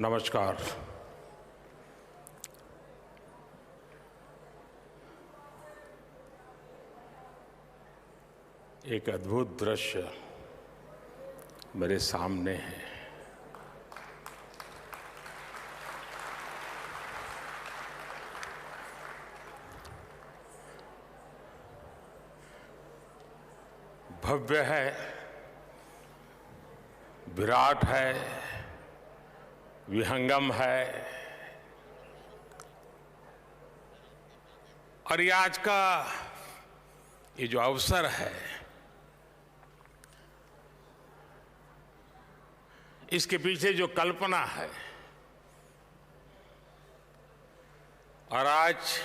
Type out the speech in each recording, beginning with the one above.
नमस्कार। एक अद्भुत दृश्य मेरे सामने है। भव्य है, विराट है, विहंगम है और ये आज का ये जो अवसर है, इसके पीछे जो कल्पना है और आज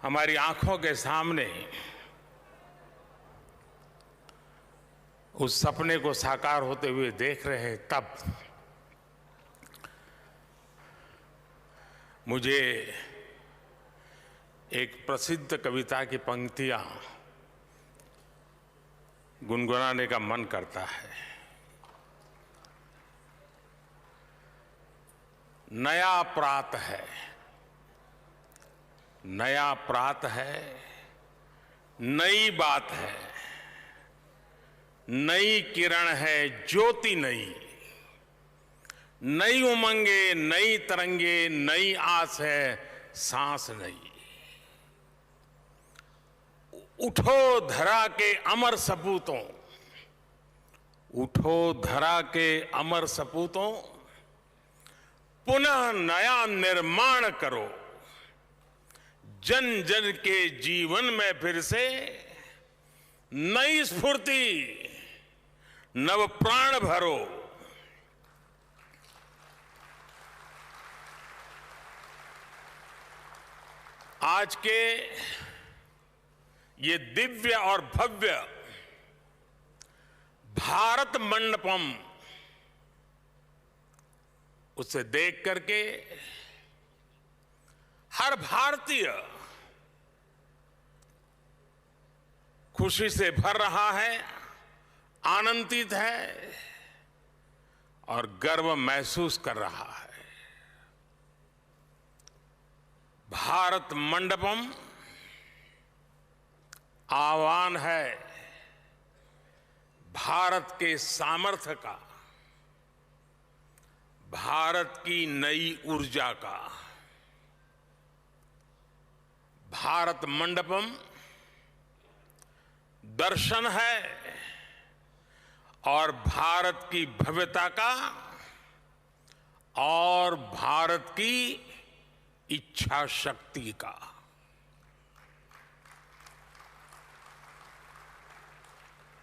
हमारी आंखों के सामने उस सपने को साकार होते हुए देख रहे हैं, तब मुझे एक प्रसिद्ध कविता की पंक्तियां गुनगुनाने का मन करता है। नया प्रात है, नया प्रात है, नई बात है, नई किरण है, ज्योति नई, नई उमंगे, नई तरंगे, नई आस है, सांस नई। उठो धरा के अमर सपूतों, उठो धरा के अमर सपूतों, पुनः नया निर्माण करो। जन जन के जीवन में फिर से नई स्फूर्ति, नव प्राण भरो। आज के ये दिव्य और भव्य भारत मंडपम, उसे देख करके हर भारतीय खुशी से भर रहा है, आनंदित है और गर्व महसूस कर रहा है। भारत मंडपम आह्वान है भारत के सामर्थ्य का, भारत की नई ऊर्जा का। भारत मंडपम दर्शन है और भारत की भव्यता का और भारत की इच्छा शक्ति का।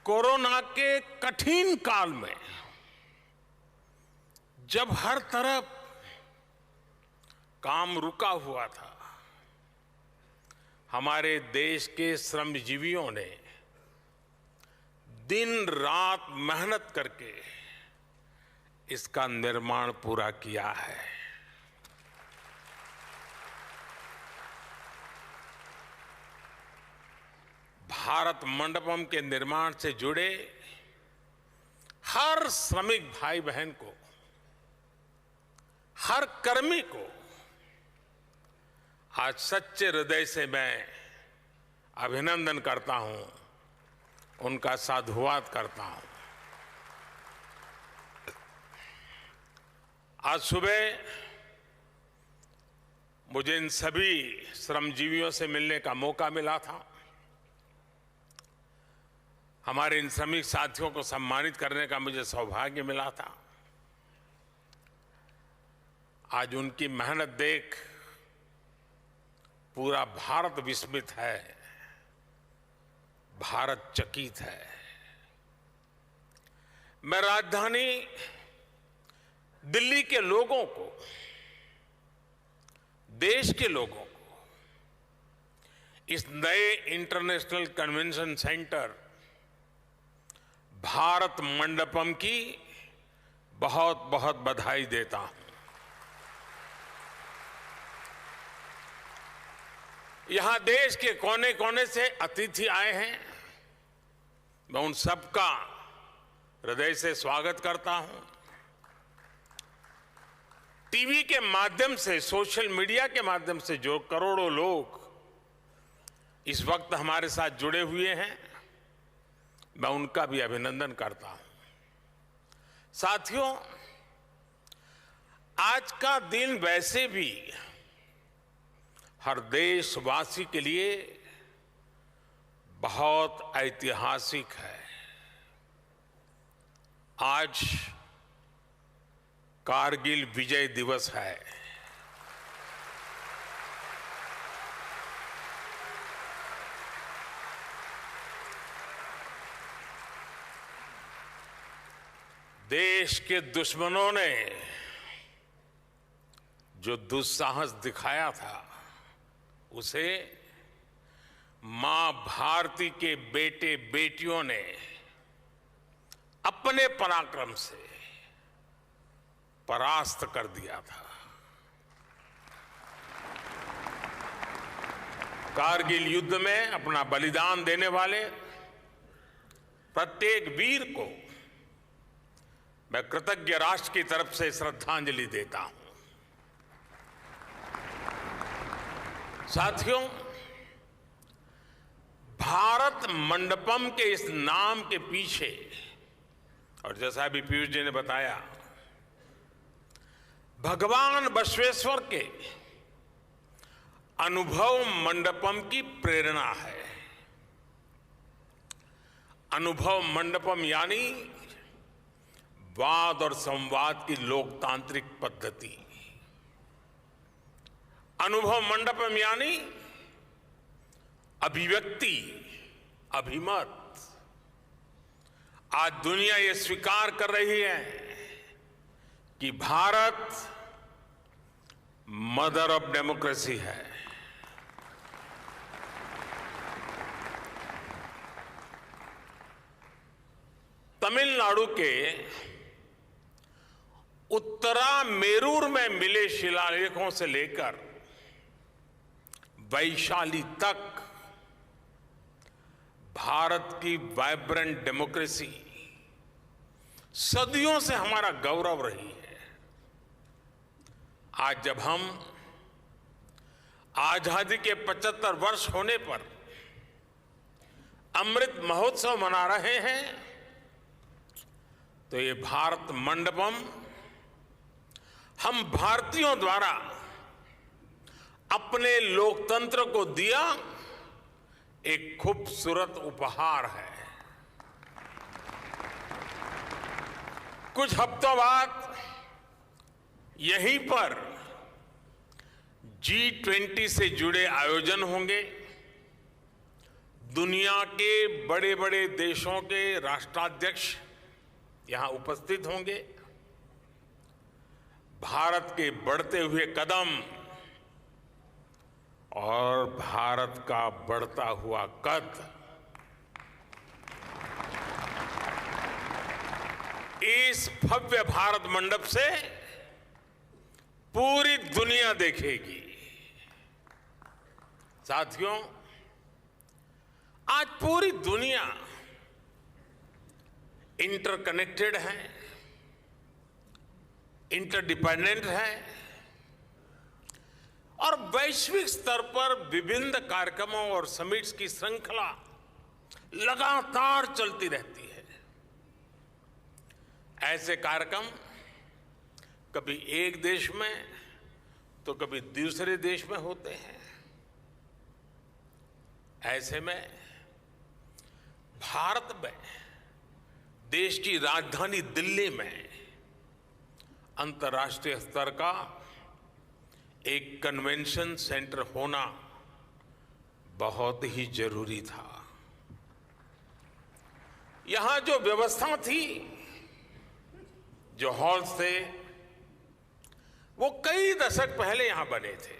कोरोना के कठिन काल में जब हर तरफ काम रुका हुआ था, हमारे देश के श्रमजीवियों ने दिन रात मेहनत करके इसका निर्माण पूरा किया है। भारत मंडपम के निर्माण से जुड़े हर श्रमिक भाई बहन को, हर कर्मी को आज सच्चे हृदय से मैं अभिनंदन करता हूं, उनका साधुवाद करता हूं। आज सुबह मुझे इन सभी श्रमजीवियों से मिलने का मौका मिला था। हमारे इन श्रमिक साथियों को सम्मानित करने का मुझे सौभाग्य मिला था। आज उनकी मेहनत देख पूरा भारत विस्मित है, भारत चकित है। मैं राजधानी दिल्ली के लोगों को, देश के लोगों को इस नए international convention centre Bharat Mandapam की बहुत बहुत बधाई देता हूं। यहां देश के कोने कोने से अतिथि आए हैं। मैं उन सबका हृदय से स्वागत करता हूं। टीवी के माध्यम से, सोशल मीडिया के माध्यम से जो करोड़ों लोग इस वक्त हमारे साथ जुड़े हुए हैं, मैं उनका भी अभिनंदन करता हूं। साथियों, आज का दिन वैसे भी हर देशवासी के लिए बहुत ऐतिहासिक है। आज कारगिल विजय दिवस है। देश के दुश्मनों ने जो दुस्साहस दिखाया था, उसे मां भारती के बेटे बेटियों ने अपने पराक्रम से परास्त कर दिया था। कारगिल युद्ध में अपना बलिदान देने वाले प्रत्येक वीर को मैं कृतज्ञ राष्ट्र की तरफ से श्रद्धांजलि देता हूं। साथियों, भारत मंडपम के इस नाम के पीछे, और जैसा अभी पीयूष जी ने बताया, भगवान बसवेश्वर के अनुभव मंडपम की प्रेरणा है। अनुभव मंडपम यानी वाद और संवाद की लोकतांत्रिक पद्धति। अनुभव मंडपम यानी अभिव्यक्ति, अभिमत। आज दुनिया ये स्वीकार कर रही है कि भारत मदर ऑफ डेमोक्रेसी है। तमिलनाडु के उत्तरा मेरूर में मिले शिलालेखों से लेकर वैशाली तक भारत की वाइब्रेंट डेमोक्रेसी सदियों से हमारा गौरव रही है। आज जब हम आजादी के 75 वर्ष होने पर अमृत महोत्सव मना रहे हैं, तो ये भारत मंडपम हम भारतीयों द्वारा अपने लोकतंत्र को दिया एक खूबसूरत उपहार है। कुछ हफ्तों बाद यहीं पर G20 से जुड़े आयोजन होंगे। दुनिया के बड़े बड़े देशों के राष्ट्राध्यक्ष यहां उपस्थित होंगे। भारत के बढ़ते हुए कदम और भारत का बढ़ता हुआ कद, इस भव्य भारत मंडप से पूरी दुनिया देखेगी। साथियों, आज पूरी दुनिया इंटरकनेक्टेड है, इंटरडिपेंडेंट है और वैश्विक स्तर पर विभिन्न कार्यक्रमों और समिट्स की श्रृंखला लगातार चलती रहती है। ऐसे कार्यक्रम कभी एक देश में तो कभी दूसरे देश में होते हैं। ऐसे में भारत में, देश की राजधानी दिल्ली में अंतर्राष्ट्रीय स्तर का एक कन्वेंशन सेंटर होना बहुत ही जरूरी था। यहां जो व्यवस्था थी, जो हॉल्स थे, वो कई दशक पहले यहां बने थे।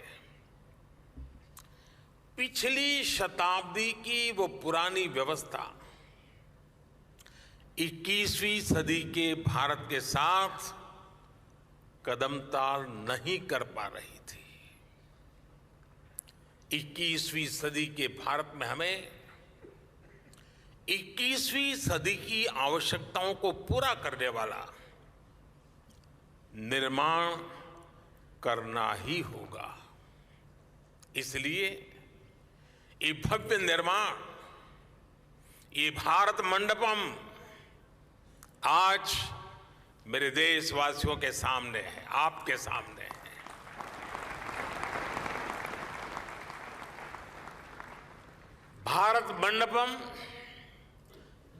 पिछली शताब्दी की वो पुरानी व्यवस्था 21वीं सदी के भारत के साथ कदमताल नहीं कर पा रही थी। 21वीं सदी के भारत में हमें 21वीं सदी की आवश्यकताओं को पूरा करने वाला निर्माण करना ही होगा। इसलिए ये भव्य निर्माण, ये भारत मंडपम आज मेरे देशवासियों के सामने है, आपके सामने है। भारत मंडपम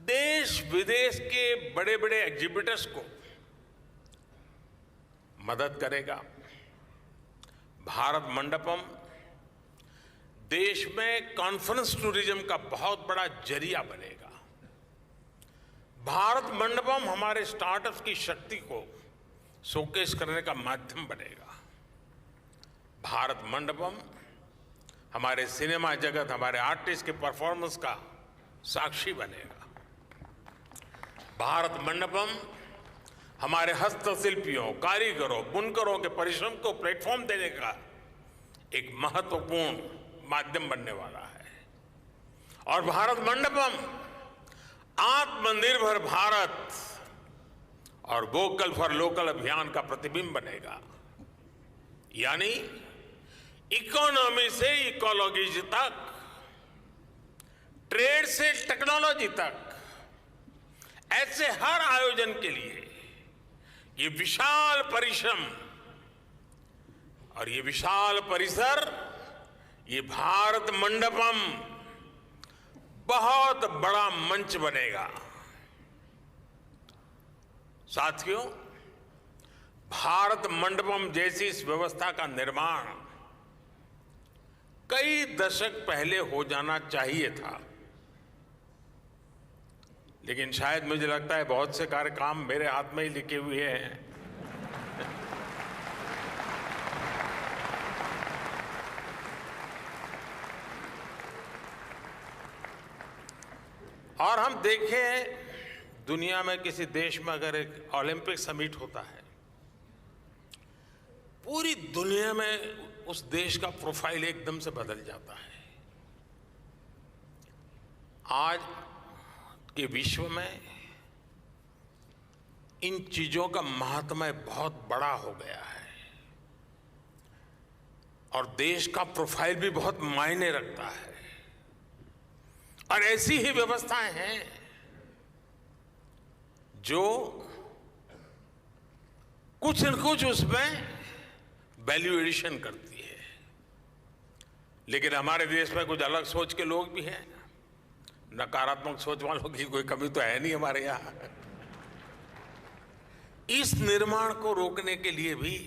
देश विदेश के बड़े बड़े एग्जीबिटर्स को मदद करेगा। भारत मंडपम देश में कॉन्फ्रेंस टूरिज्म का बहुत बड़ा जरिया बनेगा। भारत मंडपम हमारे स्टार्टअप्स की शक्ति को शोकेस करने का माध्यम बनेगा। भारत मंडपम हमारे सिनेमा जगत, हमारे आर्टिस्ट के परफॉर्मेंस का साक्षी बनेगा। भारत मंडपम हमारे हस्तशिल्पियों, कारीगरों, बुनकरों के परिश्रम को प्लेटफॉर्म देने का एक महत्वपूर्ण माध्यम बनने वाला है। और भारत मंडपम आत्मनिर्भर भारत और वोकल फॉर लोकल अभियान का प्रतिबिंब बनेगा। यानी इकोनॉमी से इकोलॉजी तक, ट्रेड से टेक्नोलॉजी तक, ऐसे हर आयोजन के लिए ये विशाल परिश्रम और ये विशाल परिसर, ये भारत मंडपम बहुत बड़ा मंच बनेगा। साथियों, भारत मंडपम जैसी इस व्यवस्था का निर्माण कई दशक पहले हो जाना चाहिए था, लेकिन शायद मुझे लगता है बहुत से कार्य काम मेरे हाथ में ही लिखे हुए हैं। और हम देखें, दुनिया में किसी देश में अगर एक ओलंपिक समिट होता है, पूरी दुनिया में उस देश का प्रोफाइल एकदम से बदल जाता है। आज के विश्व में इन चीजों का महात्म्य बहुत बड़ा हो गया है और देश का प्रोफाइल भी बहुत मायने रखता है। और ऐसी ही व्यवस्थाएं हैं जो कुछ न कुछ उसमें वैल्यू एडिशन करती है। लेकिन हमारे देश में कुछ अलग सोच के लोग भी हैं। नकारात्मक सोच वालों की कोई कमी तो है नहीं हमारे यहां। इस निर्माण को रोकने के लिए भी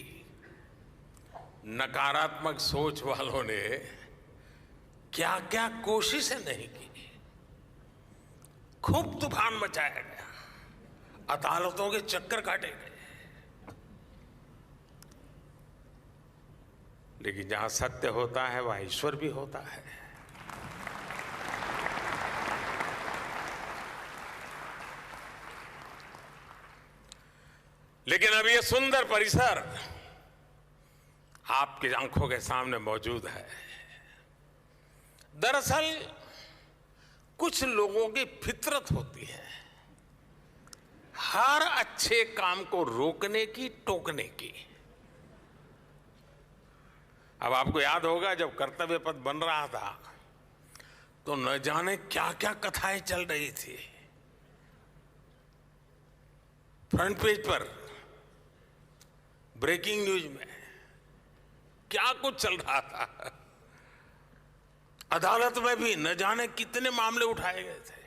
नकारात्मक सोच वालों ने क्या क्या कोशिशें नहीं की। खूब तूफान मचाया गया, अदालतों के चक्कर काटे गए, लेकिन जहां सत्य होता है वहां ईश्वर भी होता है। लेकिन अब ये सुंदर परिसर आपकी आंखों के सामने मौजूद है। दरअसल कुछ लोगों की फितरत होती है हर अच्छे काम को रोकने की, टोकने की। अब आपको याद होगा जब कर्तव्य पथ बन रहा था तो न जाने क्या क्या कथाएं चल रही थी। फ्रंट पेज पर ब्रेकिंग न्यूज में क्या कुछ चल रहा था। अदालत में भी न जाने कितने मामले उठाए गए थे।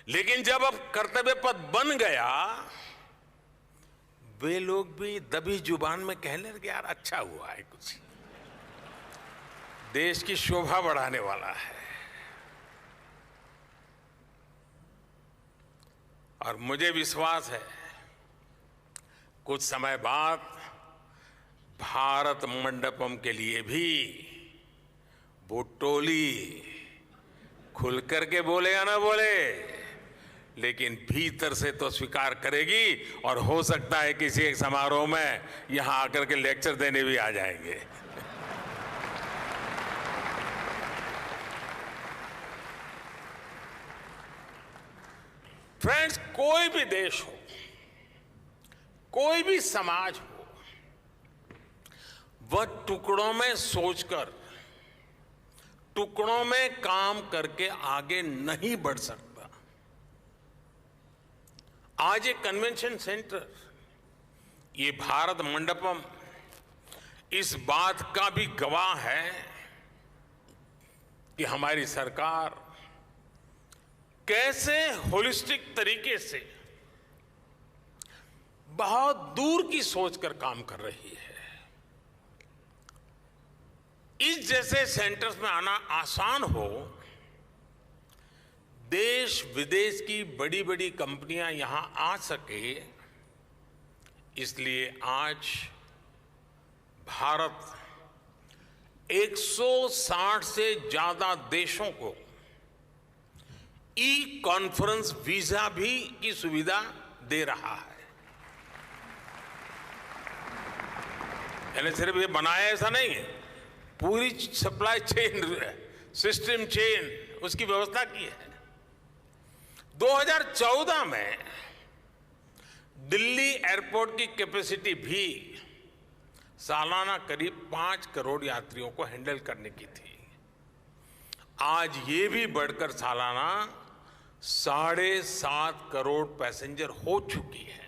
लेकिन जब अब कर्तव्य पथ बन गया, वे लोग भी दबी जुबान में कहने लगे, यार अच्छा हुआ है, कुछ देश की शोभा बढ़ाने वाला है। और मुझे विश्वास है कुछ समय बाद भारत मंडपम के लिए भी वो टोली खुल करके बोले या ना बोले, लेकिन भीतर से तो स्वीकार करेगी। और हो सकता है किसी एक समारोह में यहां आकर के लेक्चर देने भी आ जाएंगे। फ्रेंड्स, कोई भी देश हो, कोई भी समाज हो, वह टुकड़ों में सोचकर, टुकड़ों में काम करके आगे नहीं बढ़ सकता। आज एक कन्वेंशन सेंटर, ये भारत मंडपम इस बात का भी गवाह है कि हमारी सरकार कैसे होलिस्टिक तरीके से बहुत दूर की सोच कर काम कर रही है। इस जैसे सेंटर्स में आना आसान हो, देश विदेश की बड़ी बड़ी कंपनियां यहां आ सके, इसलिए आज भारत 160 से ज्यादा देशों को ई कॉन्फ्रेंस वीजा भी की सुविधा दे रहा है। यानी सिर्फ ये बनाया ऐसा नहीं है, पूरी सप्लाई चेन, सिस्टम चेन, उसकी व्यवस्था की है। 2014 में दिल्ली एयरपोर्ट की कैपेसिटी भी सालाना करीब 5 करोड़ यात्रियों को हैंडल करने की थी। आज ये भी बढ़कर सालाना 7.5 करोड़ पैसेंजर हो चुकी है।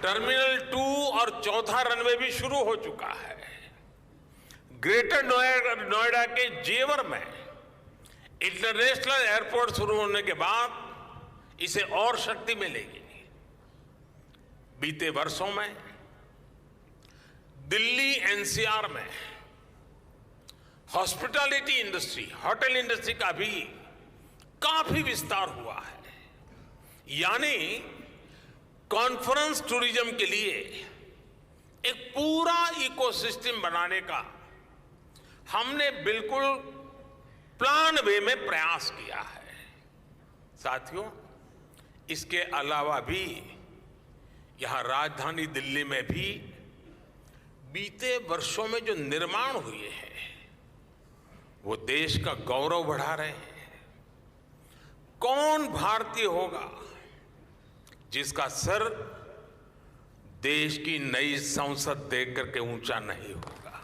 टर्मिनल 2 और चौथा रनवे भी शुरू हो चुका है। ग्रेटर नोएडा के जेवर में इंटरनेशनल एयरपोर्ट शुरू होने के बाद इसे और शक्ति मिलेगी। बीते वर्षों में दिल्ली एनसीआर में हॉस्पिटैलिटी इंडस्ट्री, होटल इंडस्ट्री का भी काफी विस्तार हुआ है। यानी कॉन्फ्रेंस टूरिज्म के लिए एक पूरा इकोसिस्टम बनाने का हमने बिल्कुल प्लान वे में प्रयास किया है। साथियों, इसके अलावा भी यहां राजधानी दिल्ली में भी बीते वर्षों में जो निर्माण हुए हैं वो देश का गौरव बढ़ा रहे हैं। कौन भारतीय होगा जिसका सर देश की नई संसद देख करके ऊंचा नहीं होगा।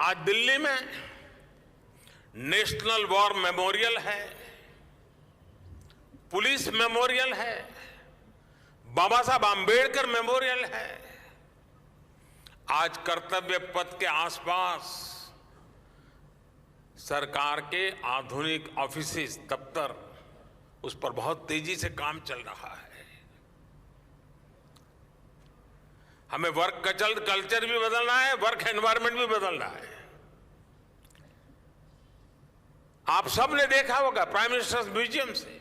आज दिल्ली में नेशनल वॉर मेमोरियल है, पुलिस मेमोरियल है, बाबा साहब आंबेडकर मेमोरियल है। आज कर्तव्य पथ के आसपास सरकार के आधुनिक ऑफिसेस, दफ्तर, उस पर बहुत तेजी से काम चल रहा है। हमें वर्क कल्चर भी बदलना है, वर्क एनवायरनमेंट भी बदलना है। आप सब ने देखा होगा प्राइम मिनिस्टर्स म्यूजियम से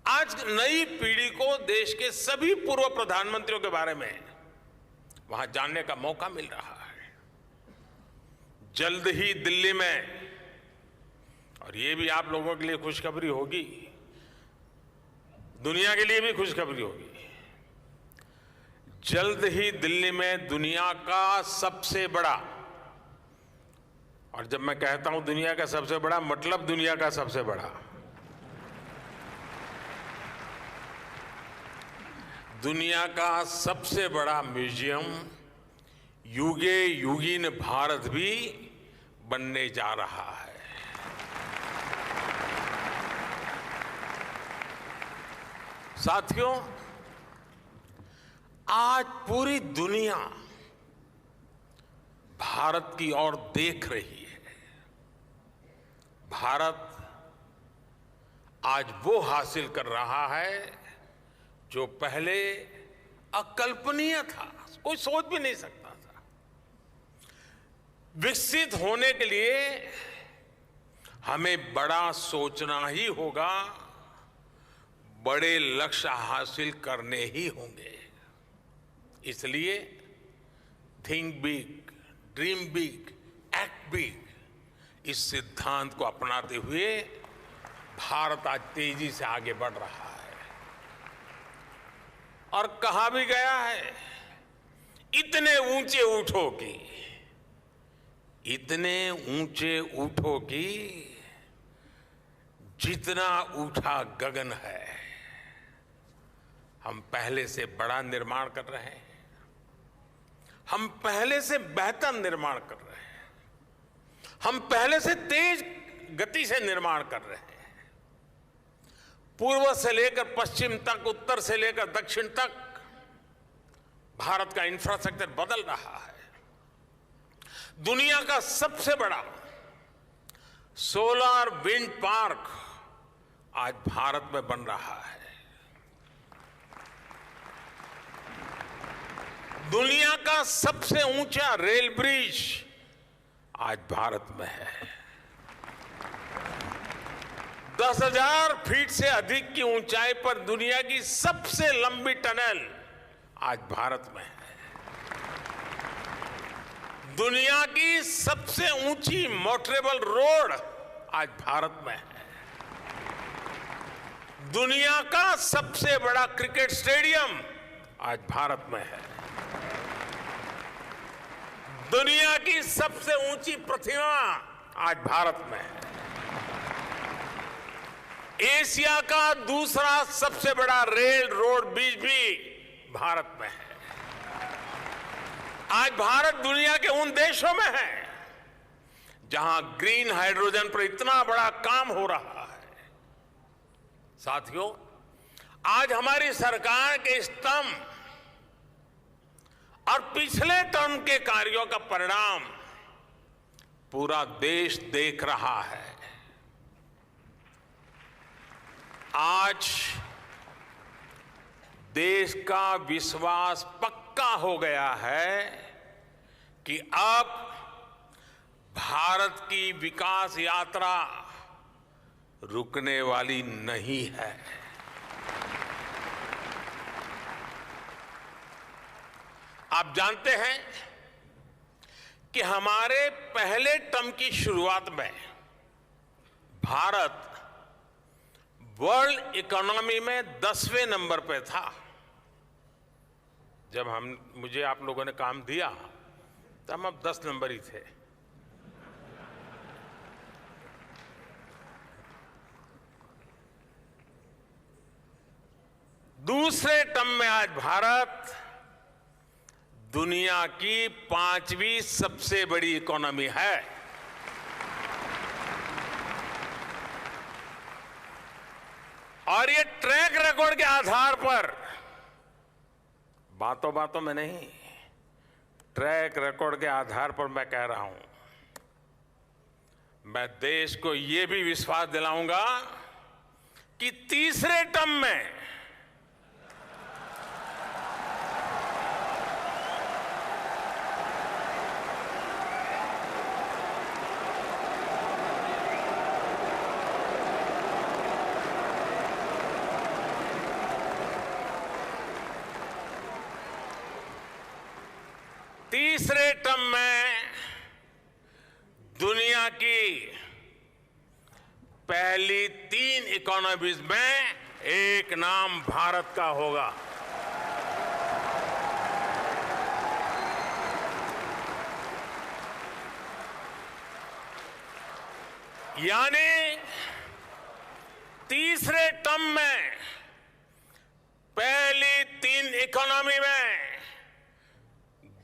आज नई पीढ़ी को देश के सभी पूर्व प्रधानमंत्रियों के बारे में वहां जानने का मौका मिल रहा है। जल्द ही दिल्ली में, और ये भी आप लोगों के लिए खुशखबरी होगी, दुनिया के लिए भी खुशखबरी होगी, जल्द ही दिल्ली में दुनिया का सबसे बड़ा, और जब मैं कहता हूं दुनिया का सबसे बड़ा, मतलब दुनिया का सबसे बड़ा, दुनिया का सबसे बड़ा म्यूजियम युगे युगीन भारत भी बनने जा रहा है। साथियों, आज पूरी दुनिया भारत की ओर देख रही है। भारत आज वो हासिल कर रहा है जो पहले अकल्पनीय था, कोई सोच भी नहीं सकता था। विकसित होने के लिए हमें बड़ा सोचना ही होगा, बड़े लक्ष्य हासिल करने ही होंगे। इसलिए think big, dream big, act big, इस सिद्धांत को अपनाते हुए भारत आज तेजी से आगे बढ़ रहा है। और कहा भी गया है, इतने ऊंचे उठो कि इतने ऊंचे उठो कि जितना ऊंचा गगन है। हम पहले से बड़ा निर्माण कर रहे हैं, हम पहले से बेहतर निर्माण कर रहे हैं, हम पहले से तेज गति से निर्माण कर रहे हैं। पूर्व से लेकर पश्चिम तक, उत्तर से लेकर दक्षिण तक भारत का इंफ्रास्ट्रक्चर बदल रहा है। दुनिया का सबसे बड़ा सोलर विंड पार्क आज भारत में बन रहा है। दुनिया का सबसे ऊंचा रेल ब्रिज आज भारत में है। 10,000 फीट से अधिक की ऊंचाई पर दुनिया की सबसे लंबी टनल आज भारत में है। दुनिया की सबसे ऊंची मोटरेबल रोड आज भारत में है। दुनिया का सबसे बड़ा क्रिकेट स्टेडियम आज भारत में है। दुनिया की सबसे ऊंची प्रतिमा आज भारत में है। एशिया का दूसरा सबसे बड़ा रेल रोड ब्रिज भी भारत में है। आज भारत दुनिया के उन देशों में है जहां ग्रीन हाइड्रोजन पर इतना बड़ा काम हो रहा है। साथियों, आज हमारी सरकार के स्तंभ और पिछले टर्म के कार्यों का परिणाम पूरा देश देख रहा है। आज देश का विश्वास पक्का हो गया है कि अब भारत की विकास यात्रा रुकने वाली नहीं है। आप जानते हैं कि हमारे पहले टर्म की शुरुआत में भारत वर्ल्ड इकोनॉमी में 10वें नंबर पे था। जब मुझे आप लोगों ने काम दिया तो हम अब 10 नंबर ही थे। दूसरे टर्म में आज भारत दुनिया की 5वीं सबसे बड़ी इकोनॉमी है। और ये ट्रैक रिकॉर्ड के आधार पर, बातों बातों में नहीं, ट्रैक रिकॉर्ड के आधार पर मैं कह रहा हूं, मैं देश को ये भी विश्वास दिलाऊंगा कि तीसरे टर्म में दुनिया की पहली 3 इकोनॉमीज में एक नाम भारत का होगा। यानी तीसरे टर्म में पहली 3 इकोनॉमी में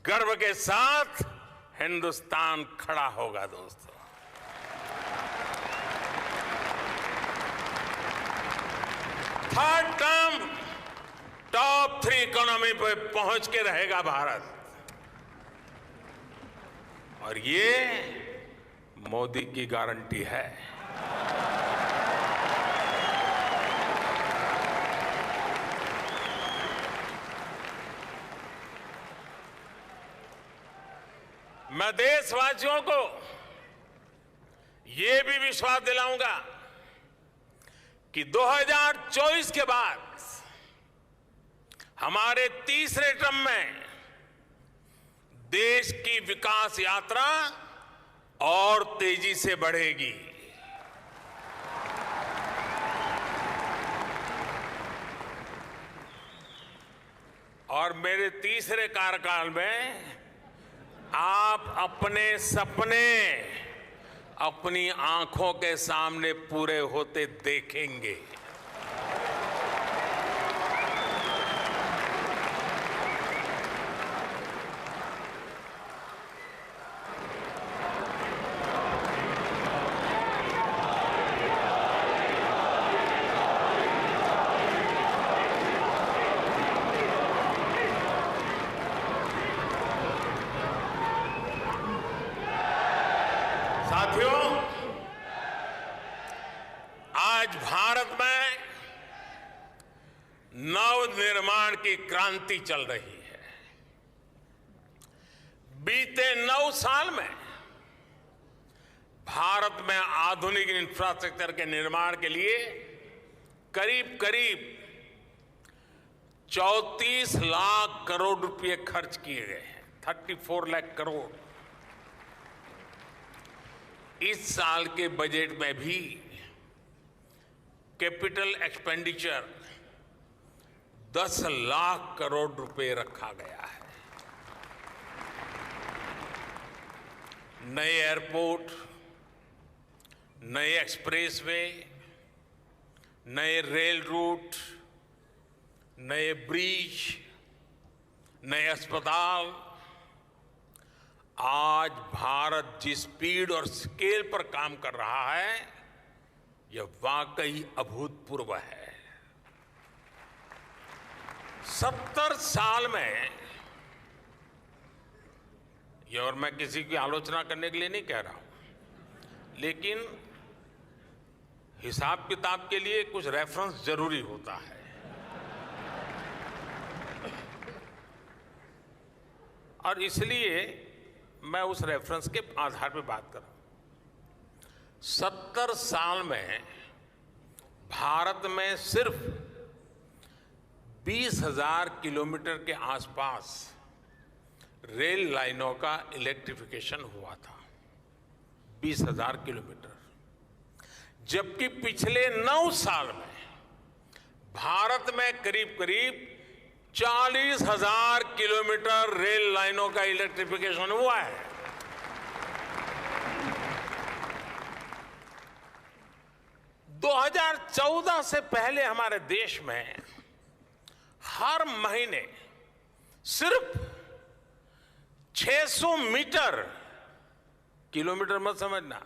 गर्व के साथ हिंदुस्तान खड़ा होगा। दोस्तों, थर्ड टर्म टॉप 3 इकोनॉमी पे पहुंच के रहेगा भारत, और ये मोदी की गारंटी है। मैं देशवासियों को ये भी विश्वास दिलाऊंगा कि 2024 के बाद हमारे तीसरे टर्म में देश की विकास यात्रा और तेजी से बढ़ेगी। और मेरे तीसरे कार्यकाल में आप अपने सपने अपनी आंखों के सामने पूरे होते देखेंगे। साथियों, आज भारत में नवनिर्माण की क्रांति चल रही है। बीते 9 साल में भारत में आधुनिक इंफ्रास्ट्रक्चर के निर्माण के लिए करीब करीब 34 लाख करोड़ रुपए खर्च किए गए हैं। 34 लाख करोड़। इस साल के बजट में भी कैपिटल एक्सपेंडिचर 10 लाख करोड़ रुपए रखा गया है। नए एयरपोर्ट, नए एक्सप्रेसवे, नए रेल रूट, नए ब्रिज, नए अस्पताल। आज भारत जिस स्पीड और स्केल पर काम कर रहा है, यह वाकई अभूतपूर्व है। 70 साल में, ये और मैं किसी की आलोचना करने के लिए नहीं कह रहा हूं, लेकिन हिसाब किताब के लिए कुछ रेफरेंस जरूरी होता है। और इसलिए मैं उस रेफरेंस के आधार पर बात कर रहा हूं। 70 साल में भारत में सिर्फ 20,000 किलोमीटर के आसपास रेल लाइनों का इलेक्ट्रिफिकेशन हुआ था। 20,000 किलोमीटर। जबकि पिछले 9 साल में भारत में करीब करीब 40,000 किलोमीटर रेल लाइनों का इलेक्ट्रिफिकेशन हुआ है। दो 2014 से पहले हमारे देश में हर महीने सिर्फ 600 मीटर, किलोमीटर मत समझना,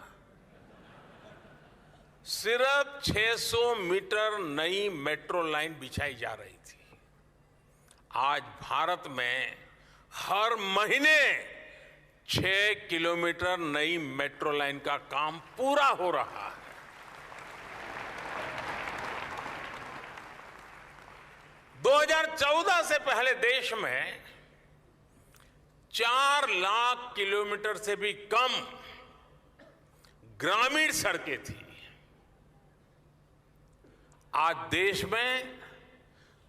सिर्फ 600 मीटर नई मेट्रो लाइन बिछाई जा रही थी। आज भारत में हर महीने 6 किलोमीटर नई मेट्रो लाइन का काम पूरा हो रहा है। दो 2014 से पहले देश में 4 लाख किलोमीटर से भी कम ग्रामीण सड़कें थी। आज देश में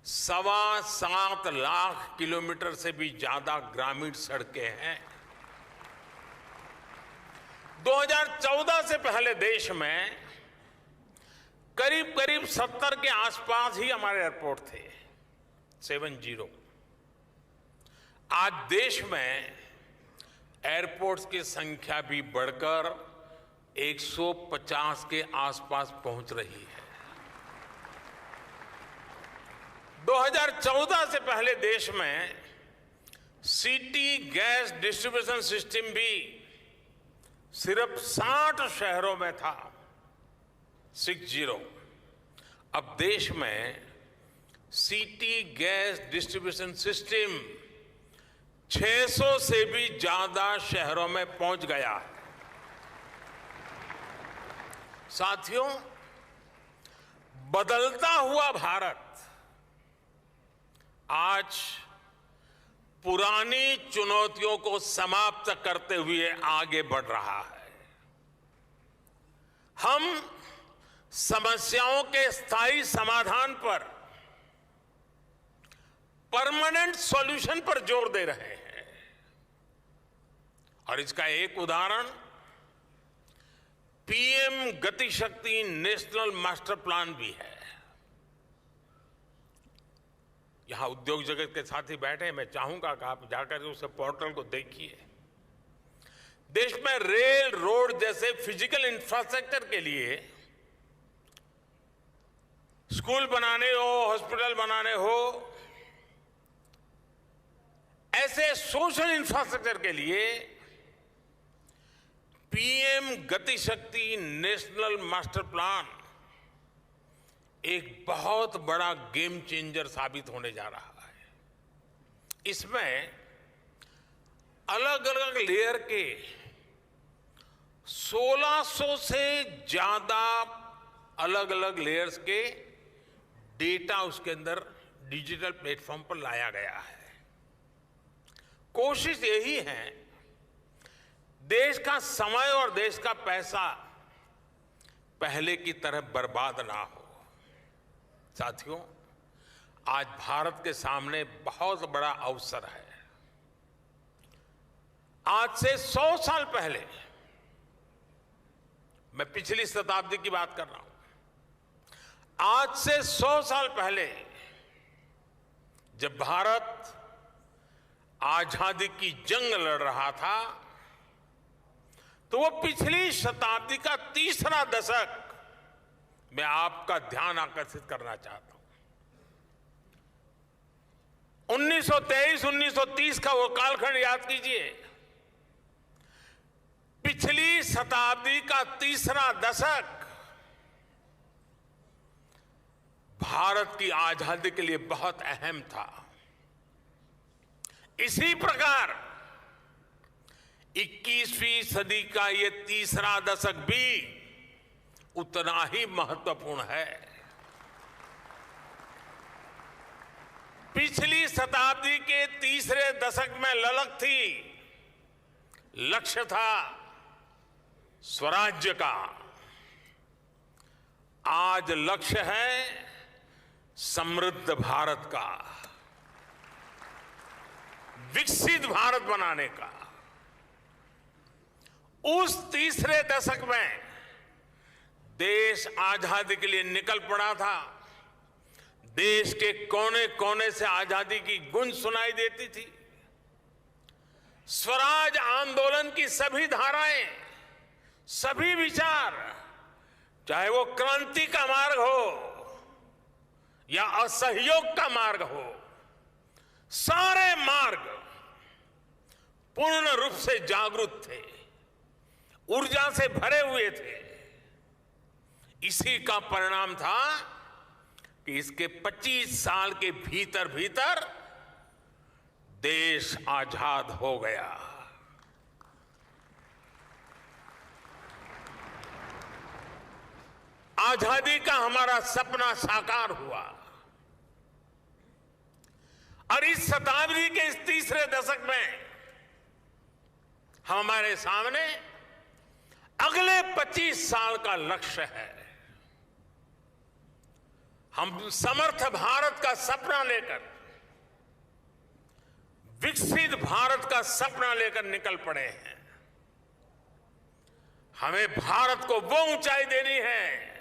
7.25 लाख किलोमीटर से भी ज्यादा ग्रामीण सड़कें हैं। 2014 से पहले देश में करीब करीब 70 के आसपास ही हमारे एयरपोर्ट थे, 70। आज देश में एयरपोर्ट्स की संख्या भी बढ़कर 150 के आसपास पहुंच रही है। 2014 से पहले देश में सिटी गैस डिस्ट्रीब्यूशन सिस्टम भी सिर्फ 60 शहरों में था, 60। अब देश में सिटी गैस डिस्ट्रीब्यूशन सिस्टम 600 से भी ज्यादा शहरों में पहुंच गया है। साथियों, बदलता हुआ भारत आज पुरानी चुनौतियों को समाप्त करते हुए आगे बढ़ रहा है। हम समस्याओं के स्थायी समाधान पर, परमानेंट सॉल्यूशन पर जोर दे रहे हैं। और इसका एक उदाहरण पीएम गति शक्ति नेशनल मास्टर प्लान भी है। यहां उद्योग जगत के साथी बैठे हैं, मैं चाहूंगा कि आप जाकर उस पोर्टल को देखिए। देश में रेल, रोड जैसे फिजिकल इंफ्रास्ट्रक्चर के लिए, स्कूल बनाने हो, हॉस्पिटल बनाने हो, ऐसे सोशल इंफ्रास्ट्रक्चर के लिए पीएम गति शक्ति नेशनल मास्टर प्लान एक बहुत बड़ा गेम चेंजर साबित होने जा रहा है। इसमें अलग अलग लेयर के 1600 से ज्यादा अलग अलग लेयर्स के डेटा उसके अंदर डिजिटल प्लेटफॉर्म पर लाया गया है। कोशिश यही है देश का समय और देश का पैसा पहले की तरह बर्बाद ना हो। साथियों, आज भारत के सामने बहुत बड़ा अवसर है। आज से 100 साल पहले, मैं पिछली शताब्दी की बात कर रहा हूं, आज से 100 साल पहले जब भारत आजादी की जंग लड़ रहा था, तो वो पिछली शताब्दी का तीसरा दशक मैं आपका ध्यान आकर्षित करना चाहता हूं। 1923-1930 का वो कालखंड याद कीजिए। पिछली शताब्दी का तीसरा दशक भारत की आजादी के लिए बहुत अहम था। इसी प्रकार 21वीं सदी का ये तीसरा दशक भी उतना ही महत्वपूर्ण है। पिछली शताब्दी के तीसरे दशक में ललक थी, लक्ष्य था स्वराज्य का। आज लक्ष्य है समृद्ध भारत का, विकसित भारत बनाने का। उस तीसरे दशक में देश आजादी के लिए निकल पड़ा था। देश के कोने कोने से आजादी की गूंज सुनाई देती थी। स्वराज आंदोलन की सभी धाराएं, सभी विचार, चाहे वो क्रांति का मार्ग हो या असहयोग का मार्ग हो, सारे मार्ग पूर्ण रूप से जागरूक थे, ऊर्जा से भरे हुए थे। इसी का परिणाम था कि इसके 25 साल के भीतर भीतर देश आजाद हो गया। आजादी का हमारा सपना साकार हुआ और इस शताब्दी के इस तीसरे दशक में हमारे सामने अगले 25 साल का लक्ष्य है। हम समर्थ भारत का सपना लेकर, विकसित भारत का सपना लेकर निकल पड़े हैं। हमें भारत को वो ऊंचाई देनी है,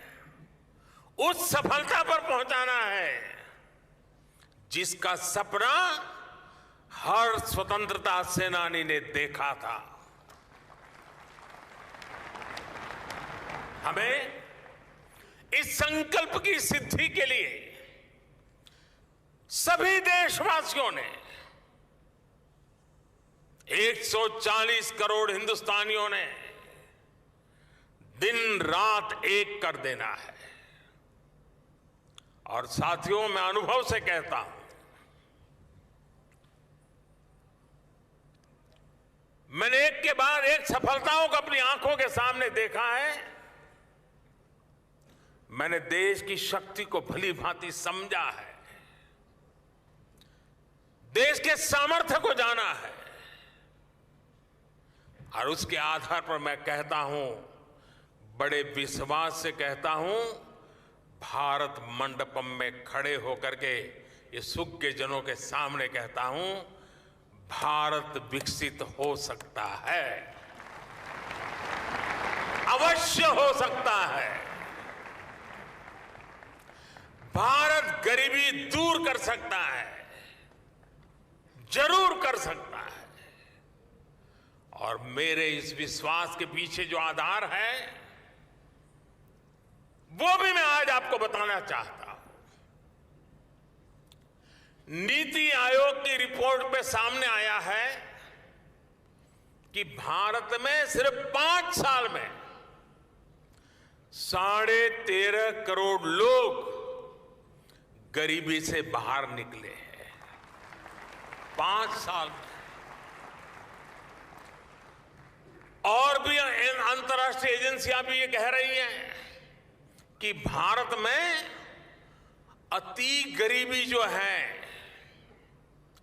उस सफलता पर पहुंचाना है जिसका सपना हर स्वतंत्रता सेनानी ने देखा था। हमें इस संकल्प की सिद्धि के लिए सभी देशवासियों ने, 140 करोड़ हिंदुस्तानियों ने दिन रात एक कर देना है। और साथियों, मैं अनुभव से कहता हूं, मैंने एक के बाद एक सफलताओं को अपनी आंखों के सामने देखा है। मैंने देश की शक्ति को भली भांति समझा है, देश के सामर्थ्य को जाना है, और उसके आधार पर मैं कहता हूं, बड़े विश्वास से कहता हूं, भारत मंडपम में खड़े होकर के ये सुख के जनों के सामने कहता हूं, भारत विकसित हो सकता है, अवश्य हो सकता है। भारत गरीबी दूर कर सकता है, जरूर कर सकता है। और मेरे इस विश्वास के पीछे जो आधार है वो भी मैं आज आपको बताना चाहता हूं। नीति आयोग की रिपोर्ट पे सामने आया है कि भारत में सिर्फ 5 साल में 13.5 करोड़ लोग गरीबी से बाहर निकले हैं। 5 साल में। और भी अंतर्राष्ट्रीय एजेंसियां भी ये कह रही हैं कि भारत में अति गरीबी जो है,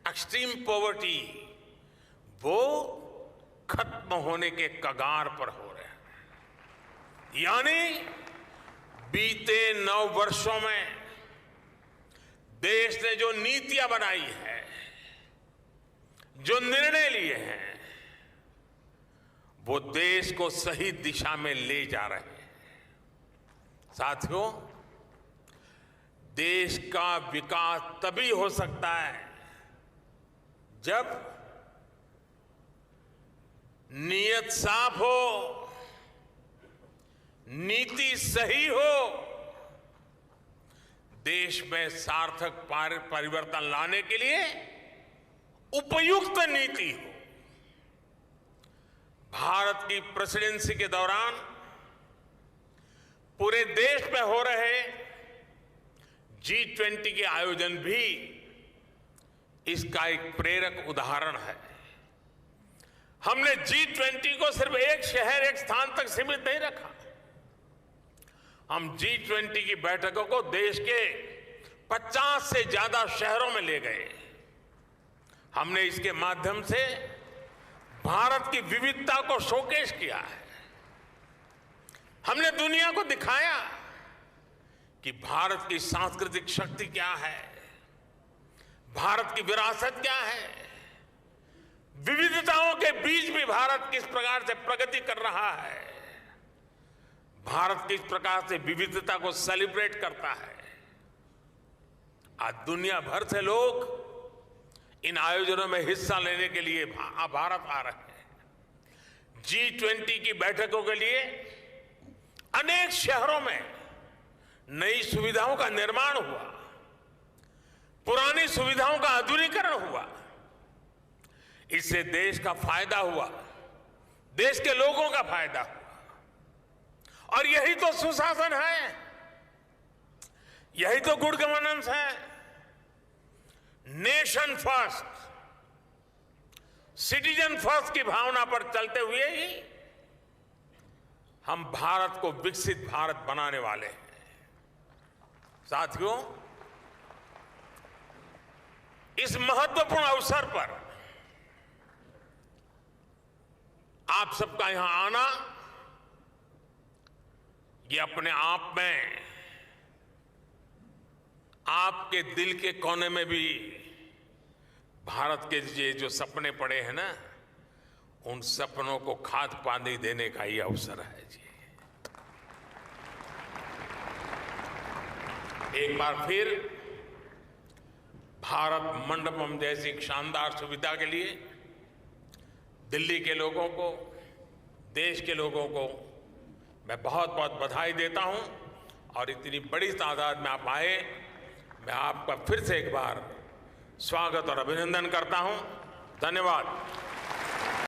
एक्सट्रीम पॉवर्टी, वो खत्म होने के कगार पर हो रहे हैं। यानी बीते 9 वर्षों में देश ने जो नीतियां बनाई है, जो निर्णय लिए हैं, वो देश को सही दिशा में ले जा रहे हैं। साथियों, देश का विकास तभी हो सकता है जब नीयत साफ हो, नीति सही हो, देश में सार्थक परिवर्तन लाने के लिए उपयुक्त नीति हो। भारत की प्रेसिडेंसी के दौरान पूरे देश में हो रहे G20 के आयोजन भी इसका एक प्रेरक उदाहरण है। हमने G20 को सिर्फ एक शहर, एक स्थान तक सीमित नहीं रखा। हम G20 की बैठकों को देश के 50 से ज्यादा शहरों में ले गए। हमने इसके माध्यम से भारत की विविधता को शोकेस किया है। हमने दुनिया को दिखाया कि भारत की सांस्कृतिक शक्ति क्या है, भारत की विरासत क्या है, विविधताओं के बीच भी भारत किस प्रकार से प्रगति कर रहा है, भारत किस प्रकार से विविधता को सेलिब्रेट करता है। आज दुनिया भर से लोग इन आयोजनों में हिस्सा लेने के लिए भारत आ रहे हैं। G20 की बैठकों के लिए अनेक शहरों में नई सुविधाओं का निर्माण हुआ, पुरानी सुविधाओं का आधुनिकीकरण हुआ। इससे देश का फायदा हुआ, देश के लोगों का फायदा हुआ। और यही तो सुशासन है, यही तो गुड गवर्नेंस है। नेशन फर्स्ट, सिटीजन फर्स्ट की भावना पर चलते हुए ही हम भारत को विकसित भारत बनाने वाले हैं। साथियों, इस महत्वपूर्ण अवसर पर आप सबका यहां आना, ये अपने आप में आपके दिल के कोने में भी भारत के ये जो सपने पड़े हैं ना, उन सपनों को खाद पानी देने का ही अवसर है जी। एक बार फिर भारत मंडपम जैसी शानदार सुविधा के लिए दिल्ली के लोगों को, देश के लोगों को मैं बहुत बहुत बधाई देता हूं। और इतनी बड़ी तादाद में आप आए, मैं आपका फिर से एक बार स्वागत और अभिनंदन करता हूं। धन्यवाद।